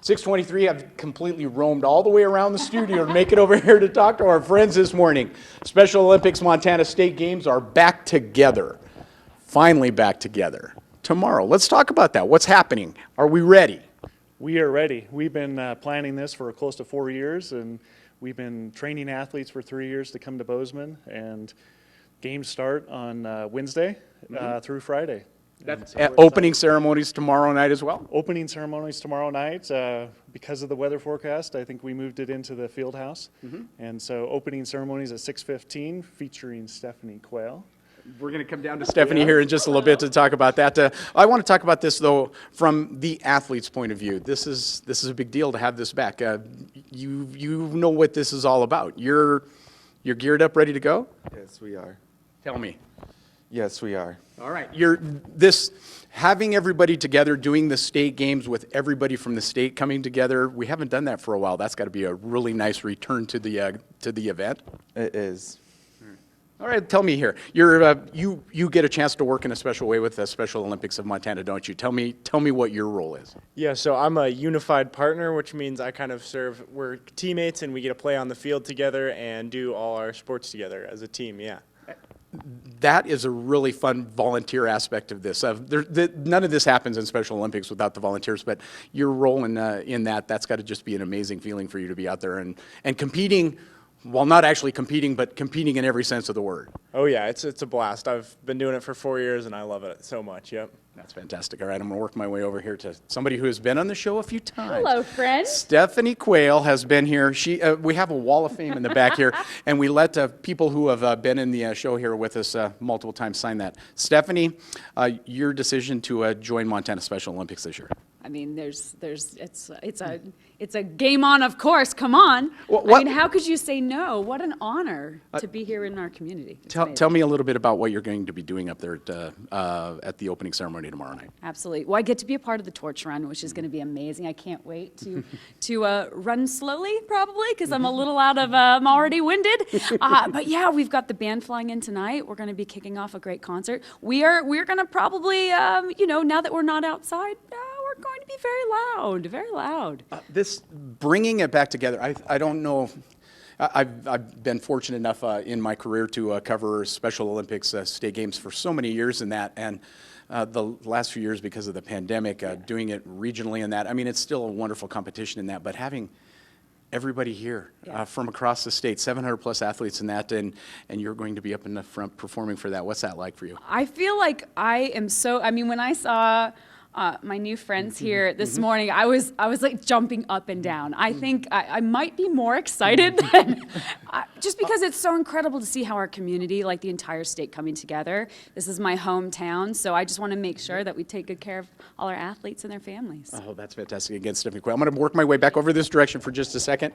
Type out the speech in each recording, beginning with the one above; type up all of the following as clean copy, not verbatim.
6:23, I've completely roamed all the way around the studio to make it over here to talk to our friends this morning. Special Olympics Montana State Games are back together. Finally back together. Tomorrow. Let's talk about that. What's happening? Are we ready? We are ready. We've been planning this for close to 4 years, and we've been training athletes for 3 years to come to Bozeman, and games start on Wednesday through Friday. That's opening ceremonies tomorrow night as well? Opening ceremonies tomorrow night. Because of the weather forecast, I think we moved it into the field house. And so opening ceremonies at 6:15 featuring Stephanie Quayle. We're going to come down to Stephanie here in just a little bit to talk about that. I want to talk about this, though, from the athlete's point of view. This is a big deal to have this back. You know what this is all about. You're geared up, ready to go? Yes, we are. Tell me. Yes, we are. All right. Having everybody together, doing the state games with everybody from the state coming together. We haven't done that for a while. That's got to be a really nice return to the event. It is. All right. Tell me here. You get a chance to work in a special way with the Special Olympics of Montana, don't you? Tell me what your role is. Yeah, so I'm a unified partner, which means I kind of we're teammates and we get to play on the field together and do all our sports together as a team, yeah. That is a really fun volunteer aspect of this. None of this happens in Special Olympics without the volunteers, but your role in that's got to just be an amazing feeling for you to be out there and competing, well, not actually competing, but competing in every sense of the word. Oh yeah, it's a blast. I've been doing it for 4 years and I love it so much, yep. That's fantastic. All right, I'm going to work my way over here to somebody who has been on the show a few times. Hello, friend. Stephanie Quayle has been here. We have a wall of fame in the back here, and we let people who have been in the show here with us multiple times sign that. Stephanie, your decision to join Montana Special Olympics this year. I mean, it's a game on, of course. Come on. I mean, how could you say no? What an honor to be here in our community. Tell me a little bit about what you're going to be doing up there at the opening ceremony tomorrow night. Absolutely. Well, I get to be a part of the torch run, which is going to be amazing. I can't wait to run slowly, probably, because I'm a little I'm already winded. But yeah, we've got the band flying in tonight. We're going to be kicking off a great concert. We're going to probably, now that we're not outside, we're going to be very loud. This bringing it back together, I don't know. I've been fortunate enough in my career to cover Special Olympics state games for so many years in that, and the last few years because of the pandemic, doing it regionally in that. I mean, it's still a wonderful competition in that, but having everybody here from across the state, 700 plus athletes in that, and you're going to be up in the front performing for that. What's that like for you? I feel like when I saw my new friends here this morning, I was like jumping up and down. I think I might be more excited than just because it's so incredible to see how our community, like the entire state, coming together. This is my hometown, so I just want to make sure that we take good care of all our athletes and their families. Oh, that's fantastic. Again, Stephanie Quayle. I'm going to work my way back over this direction for just a second.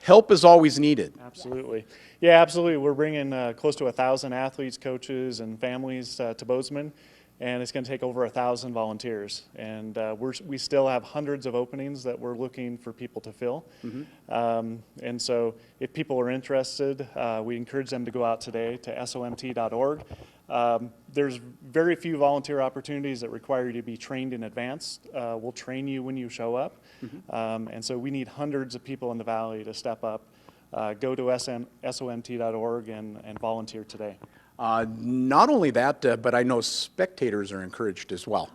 Help is always needed. Absolutely. Yeah, absolutely. We're bringing close to 1,000 athletes, coaches, and families to Bozeman. And it's going to take over 1,000 volunteers. And we still have hundreds of openings that we're looking for people to fill. And so if people are interested, we encourage them to go out today to somt.org. There's very few volunteer opportunities that require you to be trained in advance. We'll train you when you show up. And so we need hundreds of people in the Valley to step up. Go to somt.org and volunteer today. Not only that, but I know spectators are encouraged as well.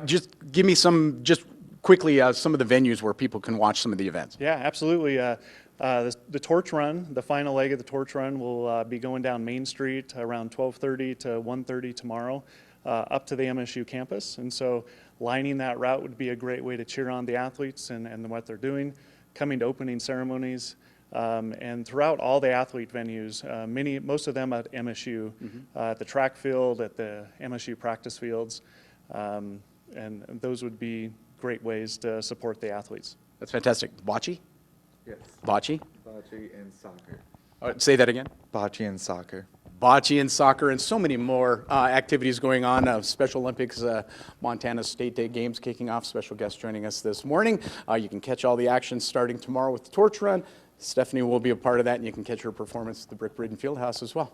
Just give me just quickly, some of the venues where people can watch some of the events. Yeah, absolutely. The torch run, the final leg of the torch run will be going down Main Street around 12:30 to 1:30 tomorrow up to the MSU campus. And so lining that route would be a great way to cheer on the athletes and what they're doing, coming to opening ceremonies. And throughout all the athlete venues, most of them at MSU, at the track field, at the MSU practice fields, and those would be great ways to support the athletes. That's fantastic. Bocce? Yes. Bocce? Bocce and soccer. Say that again. Bocce and soccer. Bocce and soccer and so many more activities going on. Special Olympics, Montana State Day Games kicking off. Special guest joining us this morning. You can catch all the action starting tomorrow with the torch run. Stephanie will be a part of that, and you can catch her performance at the Brick Braden Fieldhouse as well.